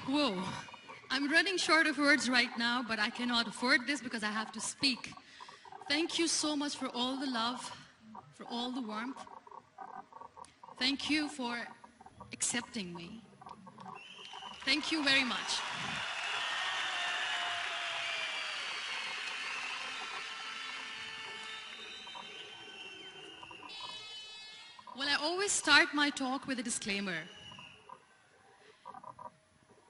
Whoa. I'm running short of words right now, but I cannot afford this because I have to speak. Thank you so much for all the love, for all the warmth. Thank you for accepting me. Thank you very much. Well, I always start my talk with a disclaimer.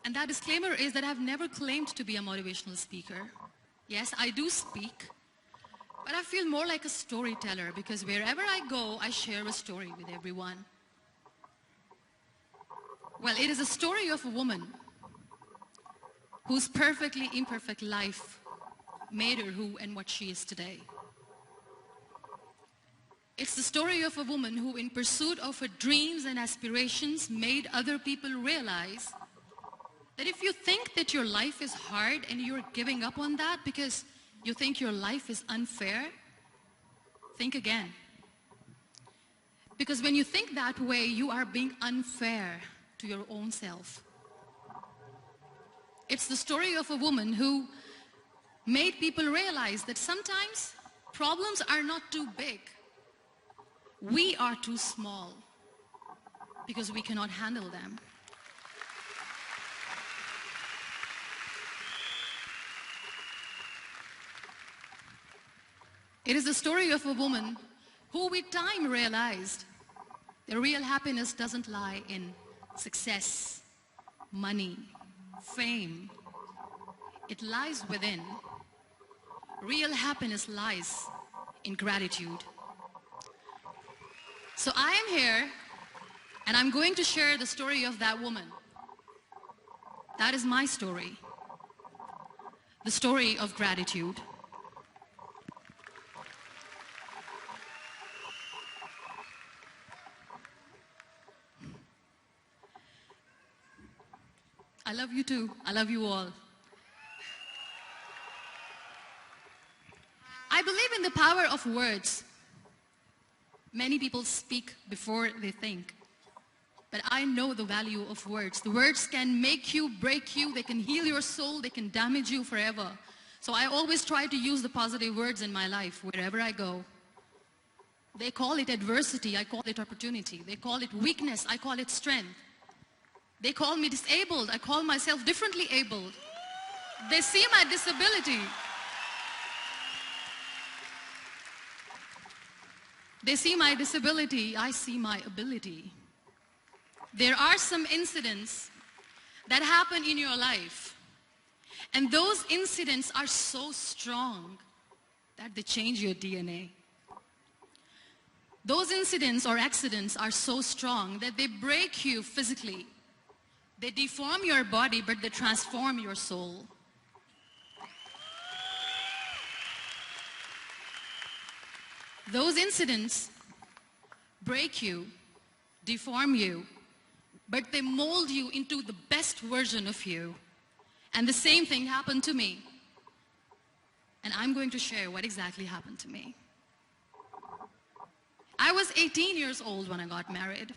And that disclaimer is that I've never claimed to be a motivational speaker. Yes, I do speak, but I feel more like a storyteller because wherever I go, I share a story with everyone. Well, it is a story of a woman whose perfectly imperfect life made her who and what she is today. It's the story of a woman who, in pursuit of her dreams and aspirations, made other people realize that if you think that your life is hard and you're giving up on that because you think your life is unfair, think again. Because when you think that way, you are being unfair to your own self. It's the story of a woman who made people realize that sometimes problems are not too big. We are too small because we cannot handle them. It is the story of a woman who with time realized that real happiness doesn't lie in success, money, fame. It lies within. Real happiness lies in gratitude. So I am here and I'm going to share the story of that woman. That is my story. The story of gratitude. I love you too. I love you all. I believe in the power of words. Many people speak before they think. But I know the value of words. The words can make you, break you, they can heal your soul, they can damage you forever. So I always try to use the positive words in my life wherever I go. They call it adversity, I call it opportunity. They call it weakness, I call it strength. They call me disabled, I call myself differently abled. They see my disability. They see my disability, I see my ability. There are some incidents that happen in your life, and those incidents are so strong that they change your DNA. Those incidents or accidents are so strong that they break you physically. They deform your body, but they transform your soul. Those incidents break you, deform you, but they mold you into the best version of you. And the same thing happened to me. And I'm going to share what exactly happened to me. I was 18 years old when I got married.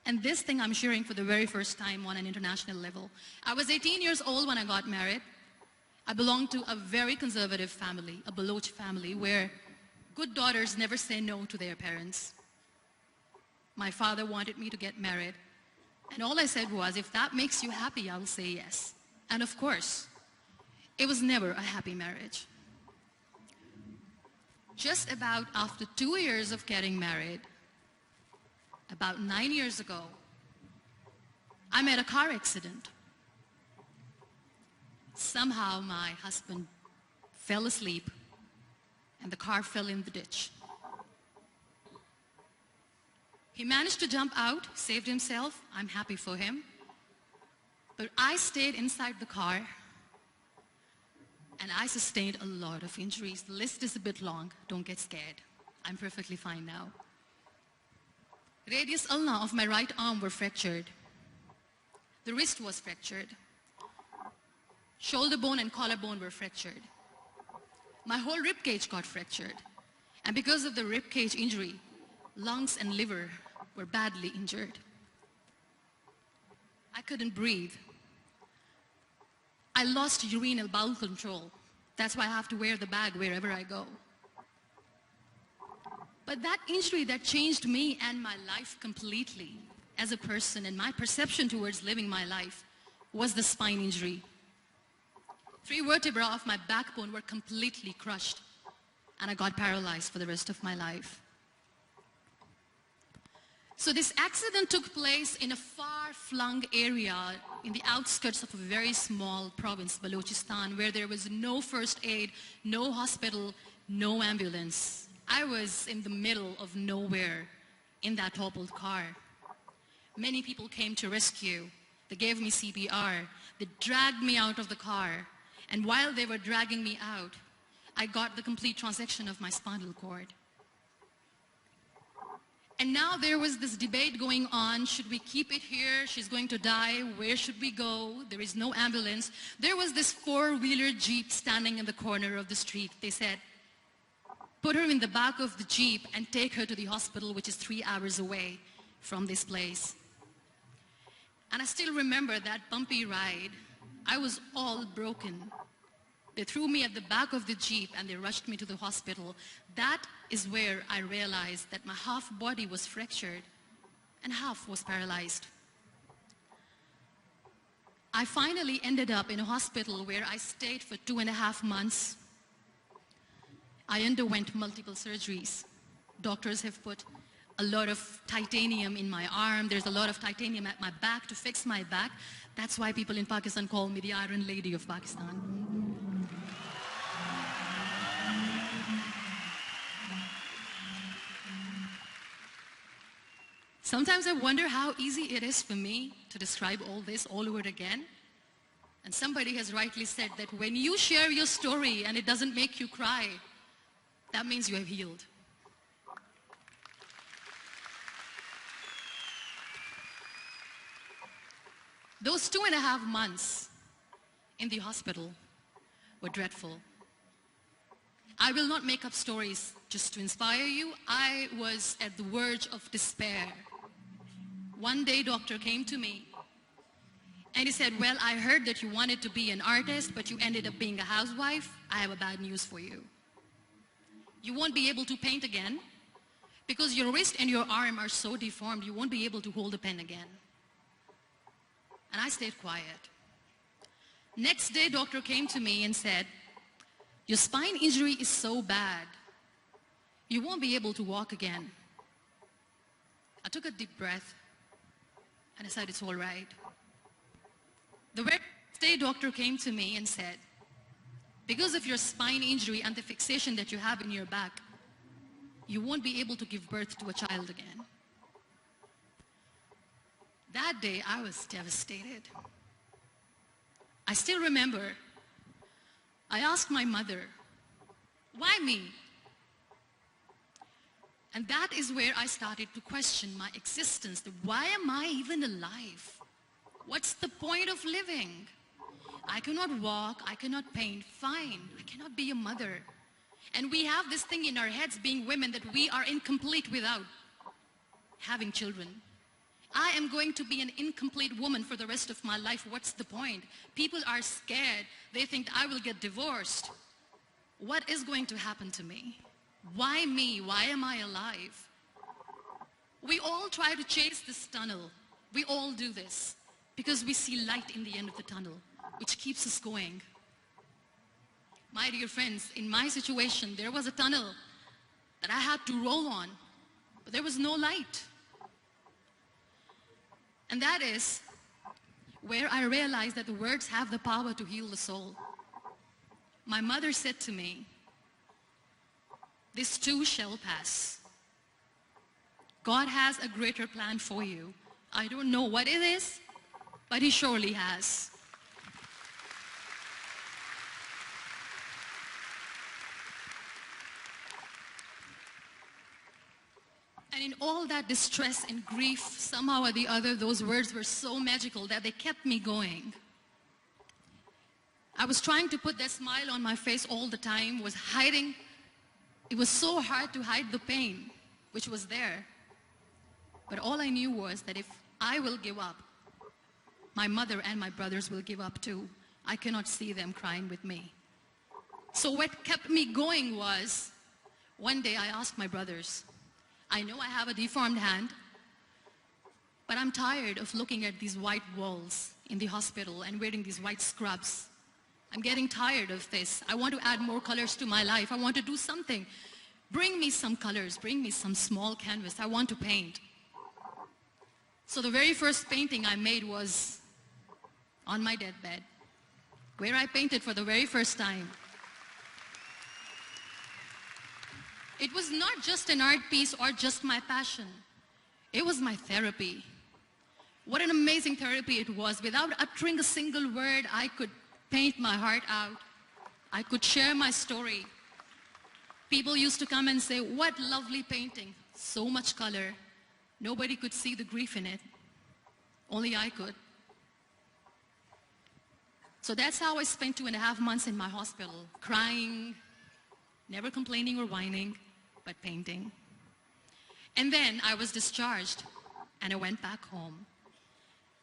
And this thing I'm sharing for the very first time on an international level. I was 18 years old when I got married. I belonged to a very conservative family, a Baloch family, where good daughters never say no to their parents. My father wanted me to get married. And all I said was, if that makes you happy, I will say yes. And of course, it was never a happy marriage. Just about after 2 years of getting married, about 9 years ago, I met a car accident. Somehow my husband fell asleep and the car fell in the ditch. He managed to jump out, saved himself. I'm happy for him. But I stayed inside the car and I sustained a lot of injuries. The list is a bit long. Don't get scared. I'm perfectly fine now. Radius ulna of my right arm were fractured. The wrist was fractured. Shoulder bone and collarbone were fractured. My whole rib cage got fractured. And because of the rib cage injury, lungs and liver were badly injured. I couldn't breathe. I lost urinary bowel control. That's why I have to wear the bag wherever I go. But that injury that changed me and my life completely as a person and my perception towards living my life was the spine injury. 3 vertebrae of my backbone were completely crushed, and I got paralyzed for the rest of my life. So this accident took place in a far-flung area in the outskirts of a very small province, Balochistan, where there was no first aid, no hospital, no ambulance. I was in the middle of nowhere in that toppled car. Many people came to rescue. They gave me CPR. They dragged me out of the car. And while they were dragging me out, I got the complete transection of my spinal cord. And now there was this debate going on. Should we keep it here? She's going to die. Where should we go? There is no ambulance. There was this 4-wheeler Jeep standing in the corner of the street. They said, put her in the back of the Jeep and take her to the hospital, which is 3 hours away from this place. And I still remember that bumpy ride. I was all broken. They threw me at the back of the Jeep and they rushed me to the hospital. That is where I realized that my half body was fractured and half was paralyzed. I finally ended up in a hospital where I stayed for 2.5 months. I underwent multiple surgeries. Doctors have put a lot of titanium in my arm. There's a lot of titanium at my back to fix my back. That's why people in Pakistan call me the Iron Lady of Pakistan. Sometimes I wonder how easy it is for me to describe all this all over again. And somebody has rightly said that when you share your story and it doesn't make you cry, that means you have healed. Those 2.5 months in the hospital were dreadful. I will not make up stories just to inspire you. I was at the verge of despair. One day, doctor came to me and he said, well, I heard that you wanted to be an artist, but you ended up being a housewife. I have a bad news for you. You won't be able to paint again because your wrist and your arm are so deformed, you won't be able to hold a pen again. And I stayed quiet. Next day, doctor came to me and said, your spine injury is so bad, you won't be able to walk again. I took a deep breath and I said, it's all right. The very next day, doctor came to me and said, because of your spine injury and the fixation that you have in your back, you won't be able to give birth to a child again. That day, I was devastated. I still remember, I asked my mother, why me? And that is where I started to question my existence. Why am I even alive? What's the point of living? I cannot walk, I cannot paint, fine. I cannot be a mother. And we have this thing in our heads, being women, that we are incomplete without having children. I am going to be an incomplete woman for the rest of my life. What's the point? People are scared. They think I will get divorced. What is going to happen to me? Why me? Why am I alive? We all try to chase this tunnel. We all do this because we see light in the end of the tunnel, which keeps us going. My dear friends, in my situation, there was a tunnel that I had to roll on, but there was no light. And that is where I realized that the words have the power to heal the soul. My mother said to me, this too shall pass. God has a greater plan for you. I don't know what it is, but He surely has. And in all that distress and grief, somehow or the other, those words were so magical that they kept me going. I was trying to put that smile on my face all the time, was hiding. It was so hard to hide the pain, which was there. But all I knew was that if I will give up, my mother and my brothers will give up too. I cannot see them crying with me. So what kept me going was, one day I asked my brothers, I know I have a deformed hand, but I'm tired of looking at these white walls in the hospital and wearing these white scrubs. I'm getting tired of this. I want to add more colors to my life. I want to do something. Bring me some colors. Bring me some small canvas. I want to paint. So the very first painting I made was on my deathbed, where I painted for the very first time. It was not just an art piece or just my passion. It was my therapy. What an amazing therapy it was. Without uttering a single word, I could paint my heart out. I could share my story. People used to come and say, what lovely painting. So much color. Nobody could see the grief in it. Only I could. So that's how I spent 2.5 months in my hospital, crying, never complaining or whining, but painting. And then I was discharged, and I went back home.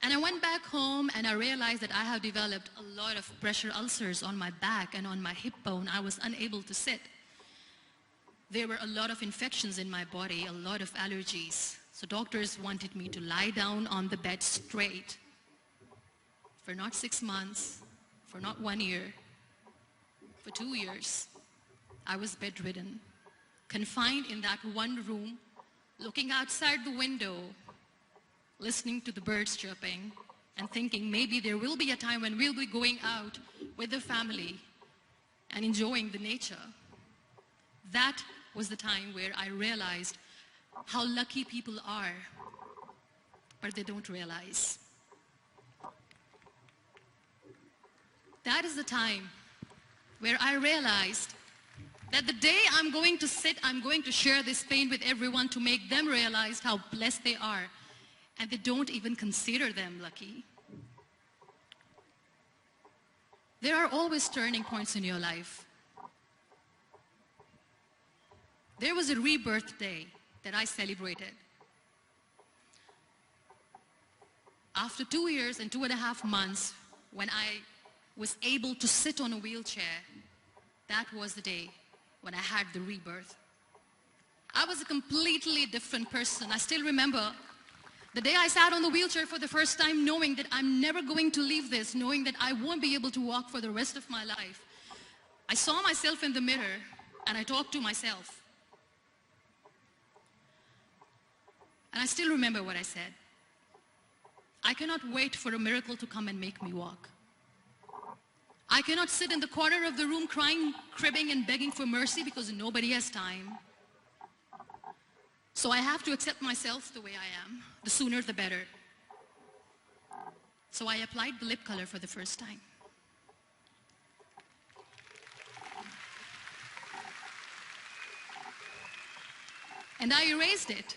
And I went back home, and I realized that I have developed a lot of pressure ulcers on my back and on my hip bone. I was unable to sit. There were a lot of infections in my body, a lot of allergies. So doctors wanted me to lie down on the bed straight for not 6 months, for not 1 year, for 2 years. I was bedridden, confined in that one room, looking outside the window, listening to the birds chirping, and thinking maybe there will be a time when we'll be going out with the family and enjoying the nature. That was the time where I realized how lucky people are, but they don't realize. That is the time where I realized that the day I'm going to sit, I'm going to share this pain with everyone to make them realize how blessed they are, and they don't even consider them lucky. There are always turning points in your life. There was a rebirth day that I celebrated. After 2 years and 2.5 months, when I was able to sit on a wheelchair, that was the day when I had the rebirth. I was a completely different person. I still remember the day I sat on the wheelchair for the first time, knowing that I'm never going to leave this, knowing that I won't be able to walk for the rest of my life. I saw myself in the mirror and I talked to myself. And I still remember what I said. I cannot wait for a miracle to come and make me walk. I cannot sit in the corner of the room crying, cribbing, and begging for mercy because nobody has time. So I have to accept myself the way I am. The sooner the better. So I applied the lip color for the first time. And I erased it.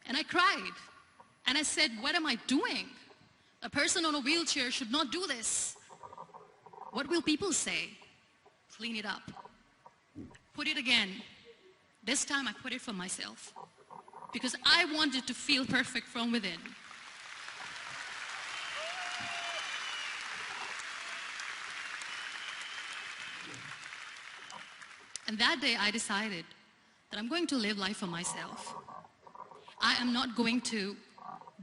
And I cried. And I said, what am I doing? A person on a wheelchair should not do this. What will people say? Clean it up. Put it again. This time I put it for myself. Because I wanted to feel perfect from within. And that day I decided that I'm going to live life for myself. I am not going to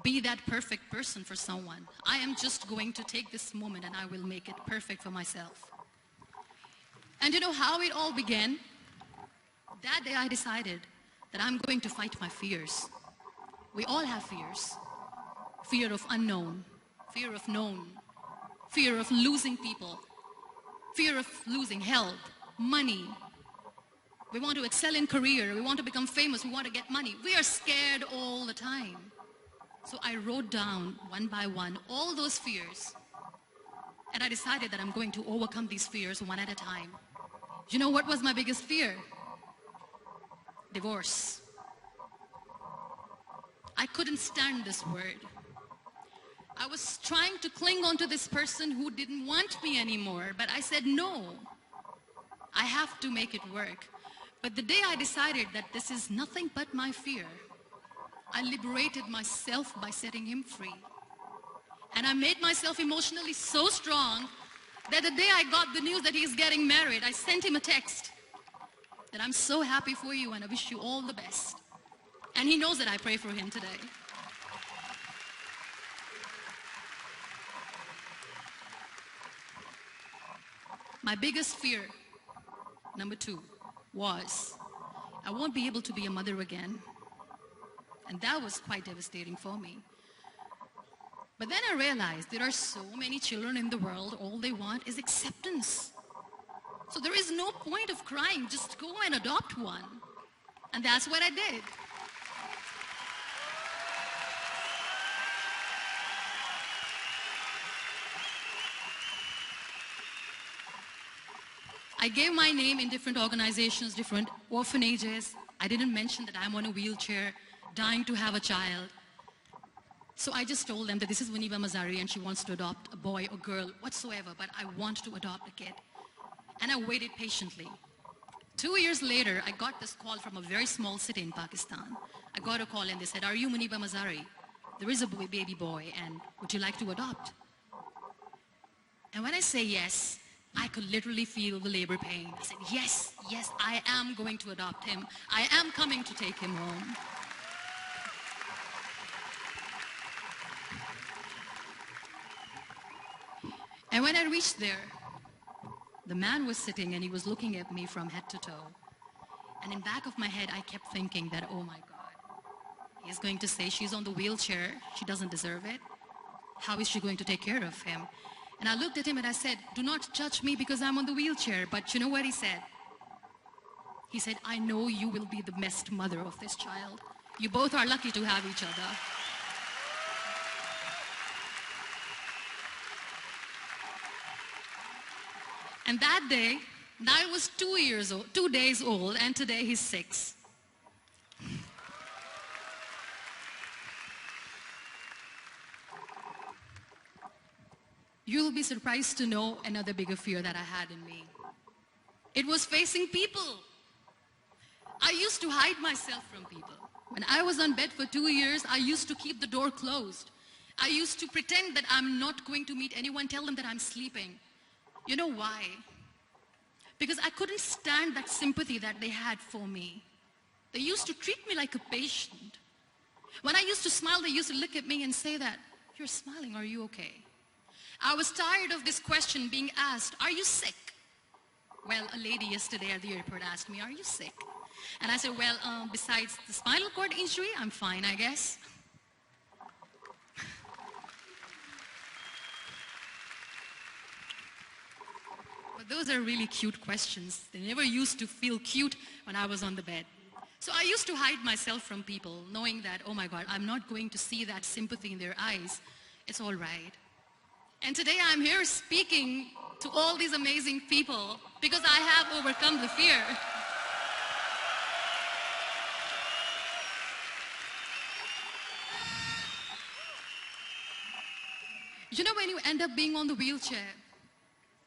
be that perfect person for someone. I am just going to take this moment and I will make it perfect for myself. And you know how it all began? That day I decided that I'm going to fight my fears. We all have fears. Fear of unknown, fear of known, fear of losing people, fear of losing health, money. We want to excel in career, we want to become famous, we want to get money. We are scared all the time. So I wrote down one by one all those fears. And I decided that I'm going to overcome these fears one at a time. You know what was my biggest fear? Divorce. I couldn't stand this word. I was trying to cling on to this person who didn't want me anymore, but I said no. I have to make it work. But the day I decided that this is nothing but my fear, I liberated myself by setting him free. And I made myself emotionally so strong that the day I got the news that he's getting married, I sent him a text that I'm so happy for you and I wish you all the best. And he knows that I pray for him today. My biggest fear, number 2, was I won't be able to be a mother again. And that was quite devastating for me. But then I realized there are so many children in the world, all they want is acceptance. So there is no point of crying, just go and adopt one. And that's what I did. I gave my name in different organizations, different orphanages. I didn't mention that I'm on a wheelchair, dying to have a child. So I just told them that this is Muniba Mazari and she wants to adopt a boy or girl, whatsoever, but I want to adopt a kid. And I waited patiently. 2 years later, I got this call from a very small city in Pakistan. I got a call and they said, are you Muniba Mazari? There is a baby boy and would you like to adopt? And when I say yes, I could literally feel the labor pain. I said, yes, yes, I am going to adopt him. I am coming to take him home. And when I reached there, the man was sitting and he was looking at me from head to toe. And in back of my head, I kept thinking that, oh my God, he's going to say she's on the wheelchair. She doesn't deserve it. How is she going to take care of him? And I looked at him and I said, do not judge me because I'm on the wheelchair. But you know what he said? He said, I know you will be the best mother of this child. You both are lucky to have each other. And that day, Niall was 2 days old, and today he's 6. You'll be surprised to know another bigger fear that I had in me. It was facing people. I used to hide myself from people. When I was on bed for 2 years, I used to keep the door closed. I used to pretend that I'm not going to meet anyone, tell them that I'm sleeping. You know why? Because I couldn't stand that sympathy that they had for me. They used to treat me like a patient. When I used to smile, they used to look at me and say that, you're smiling, are you okay? I was tired of this question being asked, are you sick? Well, a lady yesterday at the airport asked me, are you sick? And I said, well, besides the spinal cord injury, I'm fine, I guess. But those are really cute questions. They never used to feel cute when I was on the bed. So I used to hide myself from people, knowing that, oh my God, I'm not going to see that sympathy in their eyes. It's all right. And today I'm here speaking to all these amazing people because I have overcome the fear. You know, when you end up being on the wheelchair,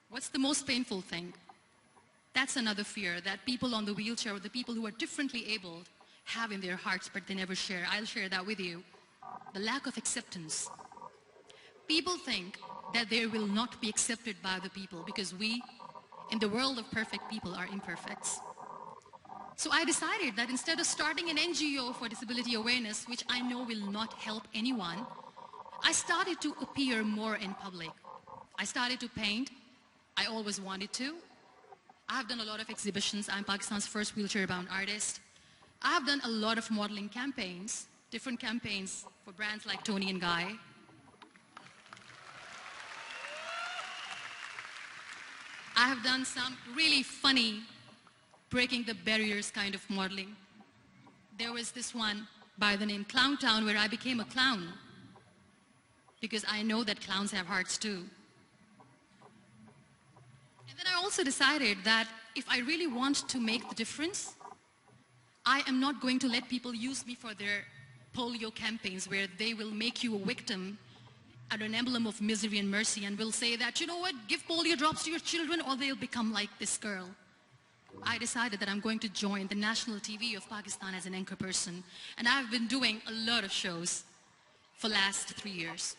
what's the most painful thing? That's another fear that people on the wheelchair or the people who are differently abled have in their hearts, but they never share. I'll share that with you. The lack of acceptance. People think that they will not be accepted by the people because we, in the world of perfect people, are imperfects. So I decided that instead of starting an NGO for disability awareness, which I know will not help anyone, I started to appear more in public. I started to paint. I always wanted to. I have done a lot of exhibitions. I'm Pakistan's first wheelchair-bound artist. I have done a lot of modeling campaigns, different campaigns for brands like Toni and Guy. I have done some really funny, breaking the barriers kind of modeling. There was this one by the name Clown Town where I became a clown because I know that clowns have hearts too. And then I also decided that if I really want to make the difference, I am not going to let people use me for their polio campaigns where they will make you a victim and an emblem of misery and mercy and will say that, you know what, give polio drops to your children or they'll become like this girl. I decided that I'm going to join the national TV of Pakistan as an anchor person. And I've been doing a lot of shows for the last 3 years.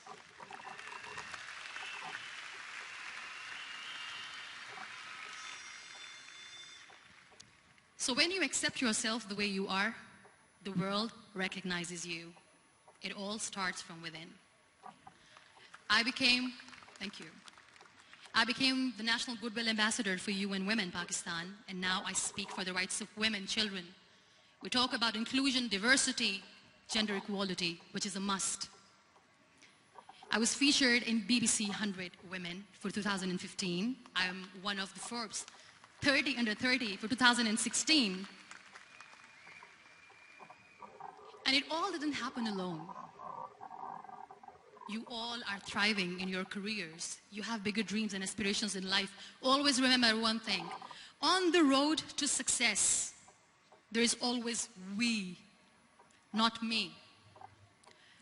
So when you accept yourself the way you are, the world recognizes you. It all starts from within. Thank you. I became the National Goodwill Ambassador for UN Women Pakistan, and now I speak for the rights of women, children. We talk about inclusion, diversity, gender equality, which is a must. I was featured in BBC 100 Women for 2015. I am one of the Forbes 30 under 30 for 2016. And it all didn't happen alone. You all are thriving in your careers. You have bigger dreams and aspirations in life. Always remember one thing. On the road to success, there is always we, not me.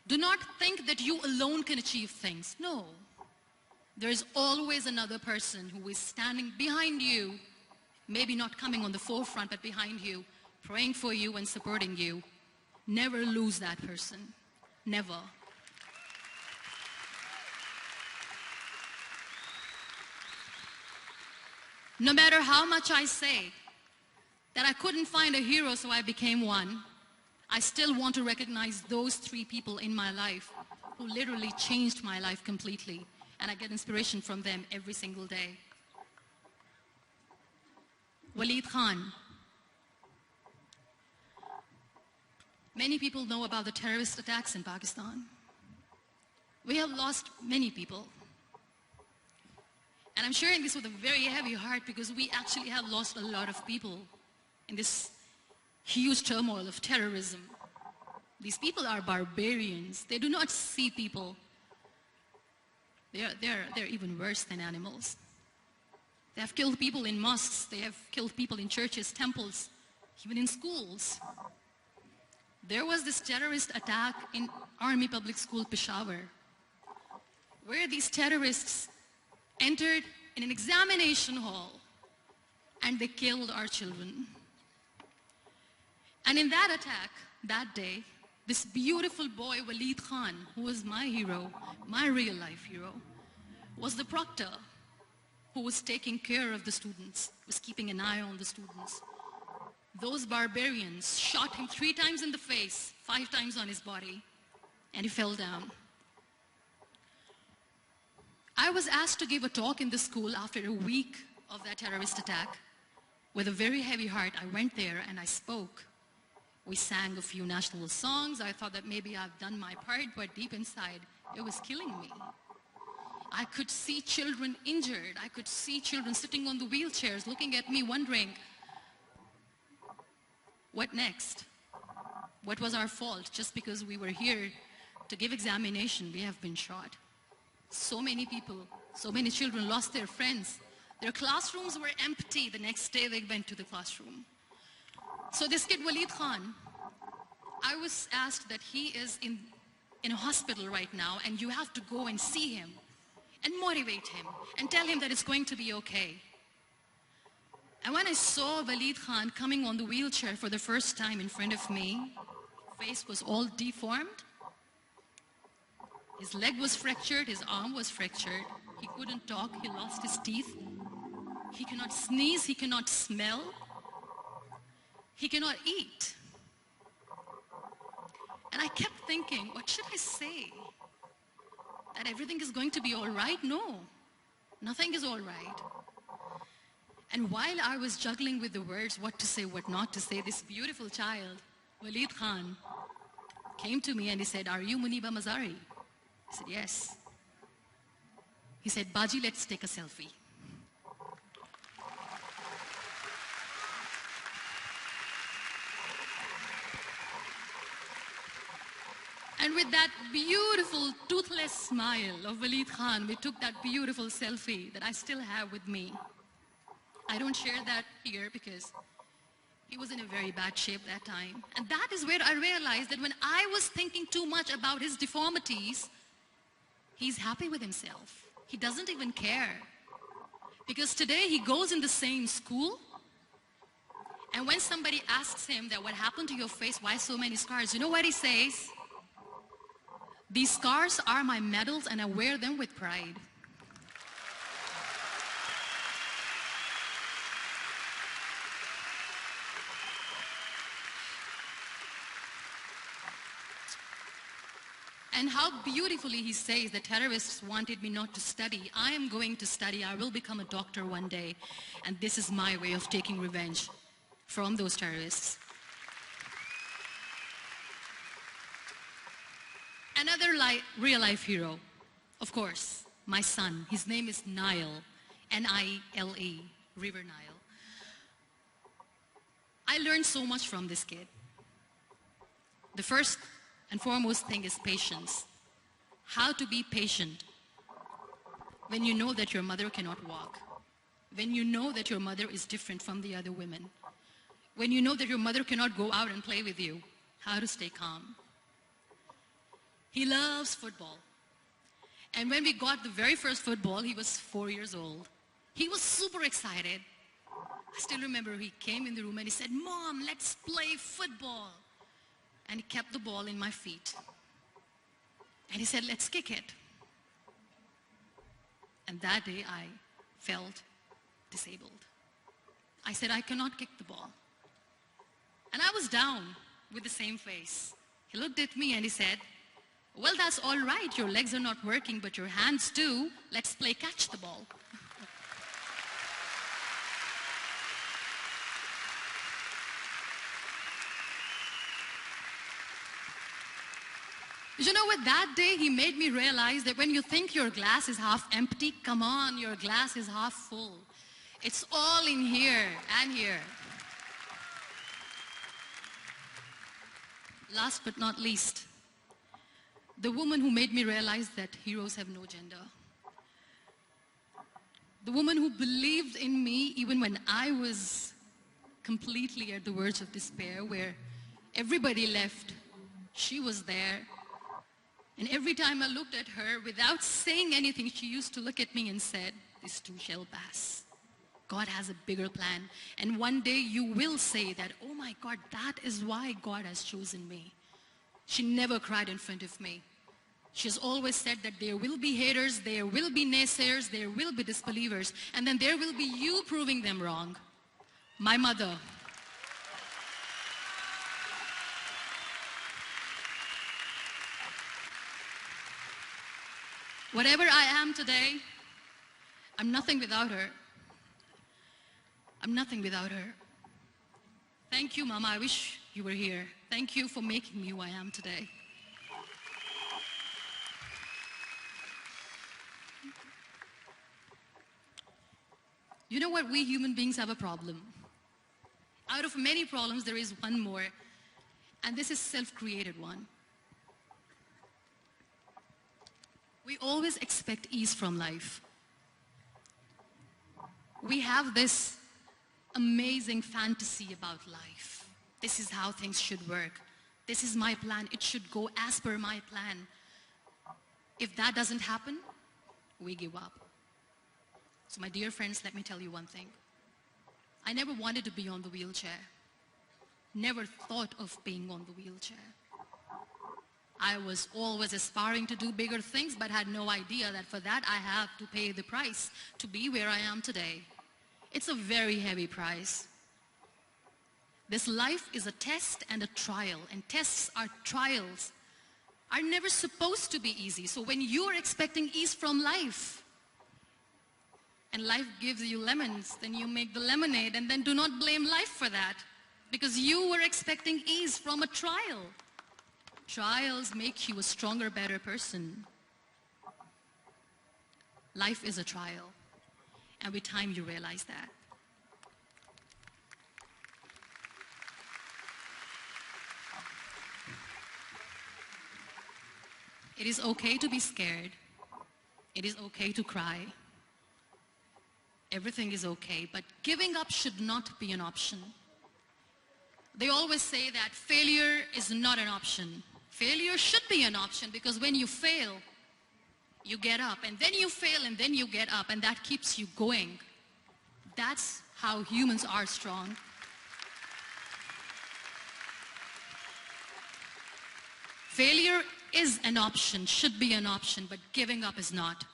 Do not think that you alone can achieve things. No. There is always another person who is standing behind you, maybe not coming on the forefront, but behind you, praying for you and supporting you. Never lose that person. Never. No matter how much I say that I couldn't find a hero, so I became one, I still want to recognize those 3 people in my life who literally changed my life completely, and I get inspiration from them every single day. Waleed Khan. Many people know about the terrorist attacks in Pakistan. We have lost many people. And I'm sharing this with a very heavy heart because we actually have lost a lot of people in this huge turmoil of terrorism. These people are barbarians. They do not see people. They're even worse than animals. They have killed people in mosques. They have killed people in churches, temples, even in schools. There was this terrorist attack in Army Public School, Peshawar, where these terrorists entered in an examination hall and they killed our children. And in that attack, that day, this beautiful boy, Waleed Khan, who was my hero, my real life hero, was the proctor who was taking care of the students, was keeping an eye on the students. Those barbarians shot him 3 times in the face, 5 times on his body, and he fell down. I was asked to give a talk in the school after a week of that terrorist attack. With a very heavy heart, I went there and I spoke. We sang a few national songs. I thought that maybe I've done my part, but deep inside, it was killing me. I could see children injured. I could see children sitting on the wheelchairs, looking at me, wondering, what next? What was our fault? Just because we were here to give examination, we have been shot. So many people, so many children lost their friends. Their classrooms were empty. The next day they went to the classroom. So this kid, Waleed Khan, I was asked that he is in a hospital right now and you have to go and see him and motivate him and tell him that it's going to be okay. And when I saw Waleed Khan coming on the wheelchair for the first time in front of me, face was all deformed. His leg was fractured, his arm was fractured. He couldn't talk, he lost his teeth. He cannot sneeze, he cannot smell. He cannot eat. And I kept thinking, what should I say? That everything is going to be all right? No, nothing is all right. And while I was juggling with the words, what to say, what not to say, this beautiful child, Waleed Khan, came to me and he said, "Are you Muniba Mazari?" I said, "Yes." He said, "Baji, let's take a selfie." And with that beautiful toothless smile of Waleed Khan, we took that beautiful selfie that I still have with me. I don't share that here because he was in a very bad shape that time. And that is where I realized that when I was thinking too much about his deformities, he's happy with himself. He doesn't even care. Because today he goes in the same school, and when somebody asks him that what happened to your face, why so many scars, you know what he says? "These scars are my medals and I wear them with pride." And how beautifully he says the terrorists wanted me not to study. I am going to study. I will become a doctor one day. And this is my way of taking revenge from those terrorists. Another real-life hero, of course, my son. His name is Nile, N-I-L-E, River Nile. I learned so much from this kid. The first and foremost thing is patience. How to be patient when you know that your mother cannot walk, when you know that your mother is different from the other women, when you know that your mother cannot go out and play with you, how to stay calm. He loves football. And when we got the very first football, he was 4 years old. He was super excited. I still remember he came in the room and he said, "Mom, let's play football." And he kept the ball in my feet. And he said, "Let's kick it." And that day I felt disabled. I said, "I cannot kick the ball." And I was down with the same face. He looked at me and he said, "Well, that's all right. Your legs are not working, but your hands do. Let's play catch the ball." You know what? That day he made me realize that when you think your glass is half empty, come on, your glass is half full. It's all in here and here. Last but not least, the woman who made me realize that heroes have no gender. The woman who believed in me even when I was completely at the verge of despair, where everybody left, she was there. And every time I looked at her, without saying anything, she used to look at me and said, "This too shall pass. God has a bigger plan. And one day you will say that, oh my God, that is why God has chosen me." She never cried in front of me. She has always said that there will be haters, there will be naysayers, there will be disbelievers, and then there will be you proving them wrong. My mother. Whatever I am today, I'm nothing without her. I'm nothing without her. Thank you, Mama. I wish you were here. Thank you for making me who I am today. You know what? We human beings have a problem. Out of many problems, there is one more, and this is self-created one. We always expect ease from life. We have this amazing fantasy about life. This is how things should work. This is my plan. It should go as per my plan. If that doesn't happen, we give up. So my dear friends, let me tell you one thing. I never wanted to be on the wheelchair. Never thought of being on the wheelchair. I was always aspiring to do bigger things, but had no idea that for that I have to pay the price to be where I am today. It's a very heavy price. This life is a test and a trial, and tests are trials are never supposed to be easy. So when you are expecting ease from life, and life gives you lemons, then you make the lemonade, and then do not blame life for that, because you were expecting ease from a trial. Trials make you a stronger, better person. Life is a trial, and with time you realize that. It is okay to be scared. It is okay to cry. Everything is okay, but giving up should not be an option. They always say that failure is not an option. Failure should be an option, because when you fail, you get up, and then you fail, and then you get up, and that keeps you going. That's how humans are strong. Failure is an option, should be an option, but giving up is not.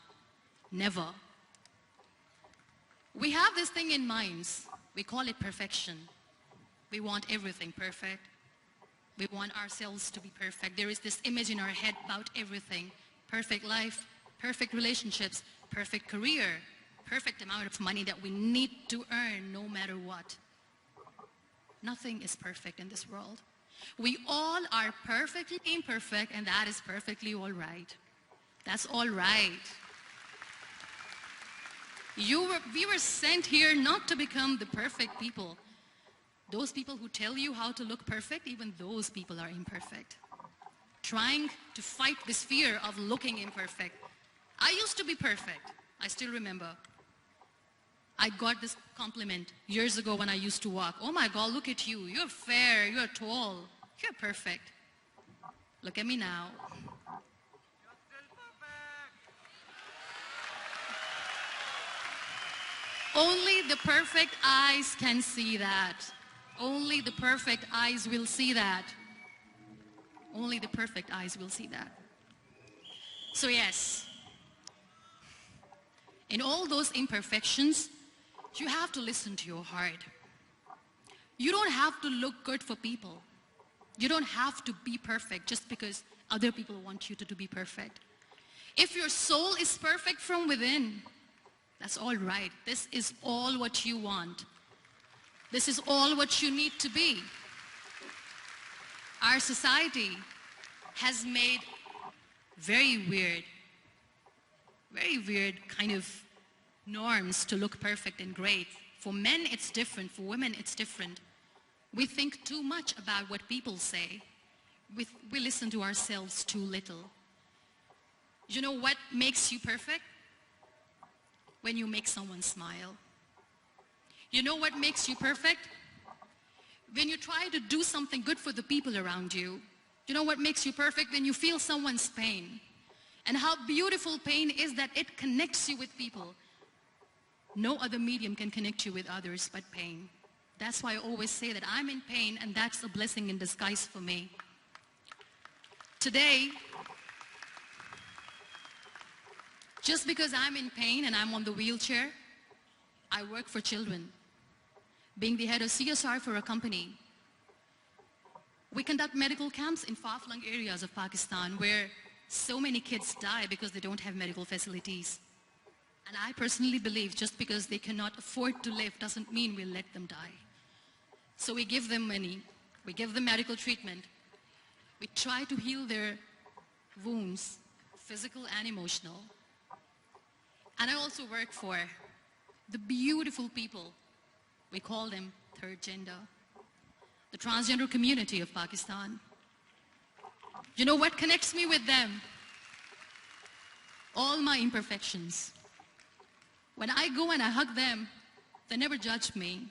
Never. We have this thing in minds. We call it perfection. We want everything perfect. We want ourselves to be perfect. There is this image in our head about everything. Perfect life, perfect relationships, perfect career, perfect amount of money that we need to earn no matter what. Nothing is perfect in this world. We all are perfectly imperfect, and that is perfectly all right. That's all right. We were sent here not to become the perfect people. Those people who tell you how to look perfect, even those people are imperfect. Trying to fight this fear of looking imperfect. I used to be perfect. I still remember. I got this compliment years ago when I used to walk. Oh my God, look at you. You're fair, you're tall, you're perfect. Look at me now. Only the perfect eyes can see that. Only the perfect eyes will see that. Only the perfect eyes will see that. So yes, in all those imperfections, you have to listen to your heart. You don't have to look good for people. You don't have to be perfect just because other people want you to be perfect. If your soul is perfect from within, that's all right. This is all what you want. This is all what you need to be. Our society has made very weird kind of norms to look perfect and great. For men, it's different. For women, it's different. We think too much about what people say. We listen to ourselves too little. You know what makes you perfect? When you make someone smile. You know what makes you perfect? When you try to do something good for the people around you. You know what makes you perfect? When you feel someone's pain. And how beautiful pain is that it connects you with people. No other medium can connect you with others but pain. That's why I always say that I'm in pain, and that's a blessing in disguise for me. Today, just because I'm in pain and I'm on the wheelchair, I work for children. Being the head of CSR for a company, we conduct medical camps in far-flung areas of Pakistan where so many kids die because they don't have medical facilities. And I personally believe just because they cannot afford to live doesn't mean we'll let them die. So we give them money, we give them medical treatment, we try to heal their wounds, physical and emotional. And I also work for the beautiful people, we call them third gender, the transgender community of Pakistan. You know what connects me with them? All my imperfections. When I go and I hug them, they never judge me.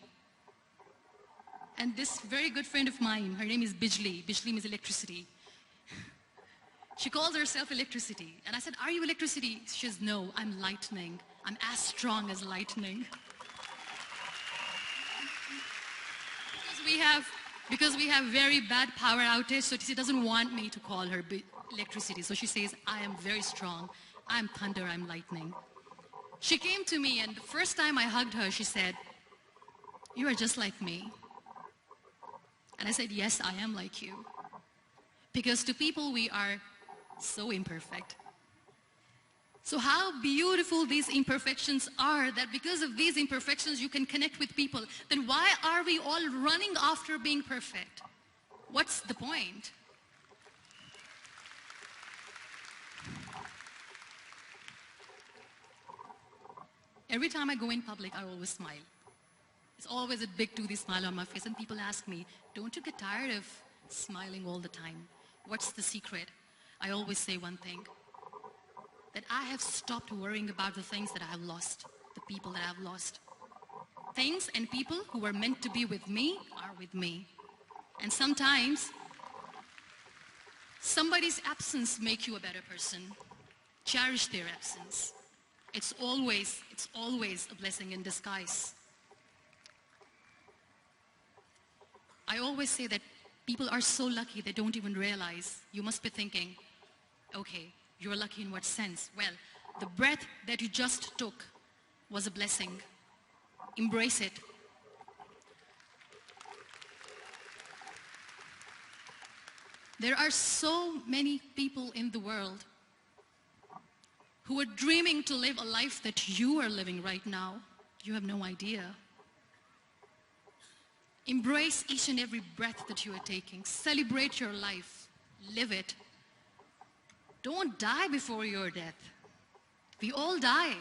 And this very good friend of mine, her name is Bijli. Bijli means electricity. She calls herself electricity. And I said, are you electricity? She says, no, I'm lightning. I'm as strong as lightning. Because we have very bad power outage, so she doesn't want me to call her electricity. So she says, I am very strong. I'm thunder, I'm lightning. She came to me, and the first time I hugged her, she said, you are just like me. And I said, yes, I am like you. Because to people, we are so imperfect. So how beautiful these imperfections are, that because of these imperfections, you can connect with people. Then why are we all running after being perfect? What's the point? Every time I go in public, I always smile. It's always a big toothy smile on my face, and people ask me, don't you get tired of smiling all the time? What's the secret? I always say one thing, that I have stopped worrying about the things that I have lost, the people that I have lost. Things and people who were meant to be with me are with me. And sometimes, somebody's absence makes you a better person. Cherish their absence. It's always a blessing in disguise. I always say that people are so lucky they don't even realize. You must be thinking, okay, you're lucky in what sense? Well, the breath that you just took was a blessing. Embrace it. There are so many people in the world who are dreaming to live a life that you are living right now. You have no idea. Embrace each and every breath that you are taking. Celebrate your life. Live it. Don't die before your death. We all die.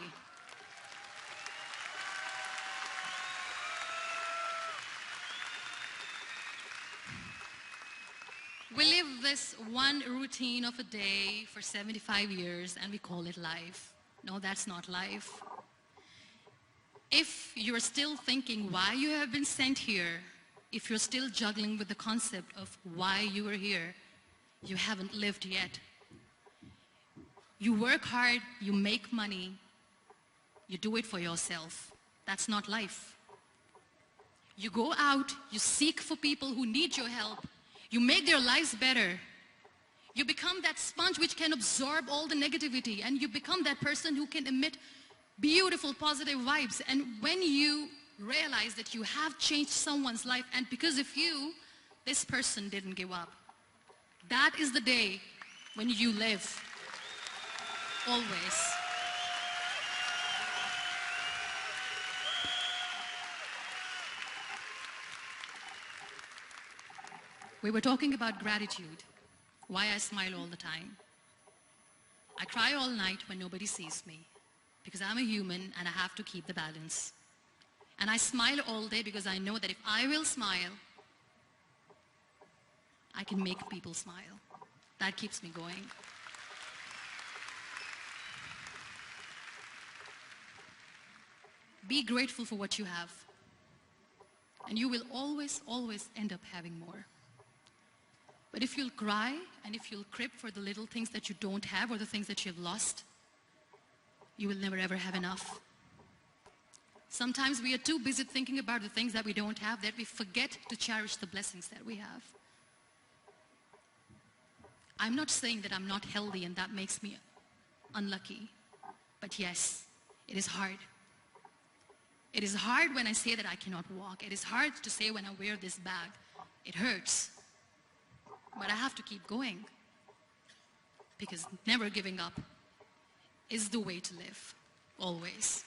We live this one routine of a day for 75 years and we call it life. No, that's not life. If you're still thinking why you have been sent here, if you're still juggling with the concept of why you are here, you haven't lived yet. You work hard, you make money, you do it for yourself. That's not life. You go out, you seek for people who need your help, you make their lives better. You become that sponge which can absorb all the negativity, and you become that person who can emit beautiful, positive vibes. And when you realize that you have changed someone's life, and because of you, this person didn't give up, that is the day when you live. Always. We were talking about gratitude, why I smile all the time. I cry all night when nobody sees me, because I'm a human and I have to keep the balance. And I smile all day because I know that if I will smile, I can make people smile. That keeps me going. Be grateful for what you have, and you will always, always end up having more. But if you'll cry and if you'll crib for the little things that you don't have or the things that you've lost, you will never ever have enough. Sometimes we are too busy thinking about the things that we don't have that we forget to cherish the blessings that we have. I'm not saying that I'm not healthy and that makes me unlucky, but yes, it is hard. It is hard when I say that I cannot walk. It is hard to say when I wear this bag. It hurts. But I have to keep going, because never giving up is the way to live, always.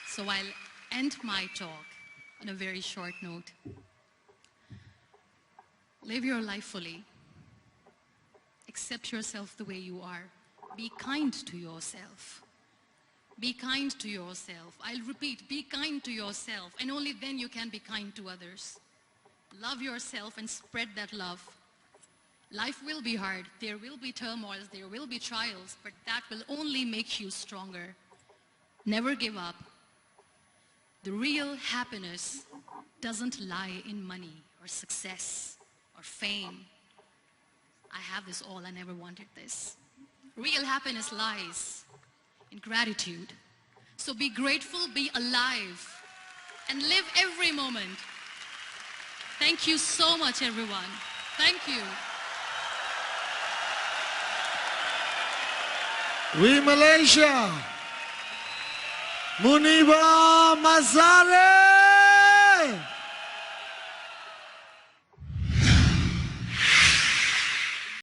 So I'll end my talk on a very short note. Live your life fully. Accept yourself the way you are. Be kind to yourself. Be kind to yourself. I'll repeat, be kind to yourself, and only then you can be kind to others. Love yourself and spread that love. Life will be hard. There will be turmoils, there will be trials, but that will only make you stronger. Never give up. The real happiness doesn't lie in money or success or fame. I have this all, I never wanted this. Real happiness lies in gratitude. So be grateful, be alive, and live every moment. Thank you so much, everyone. Thank you. We Malaysia. Muniba Mazare.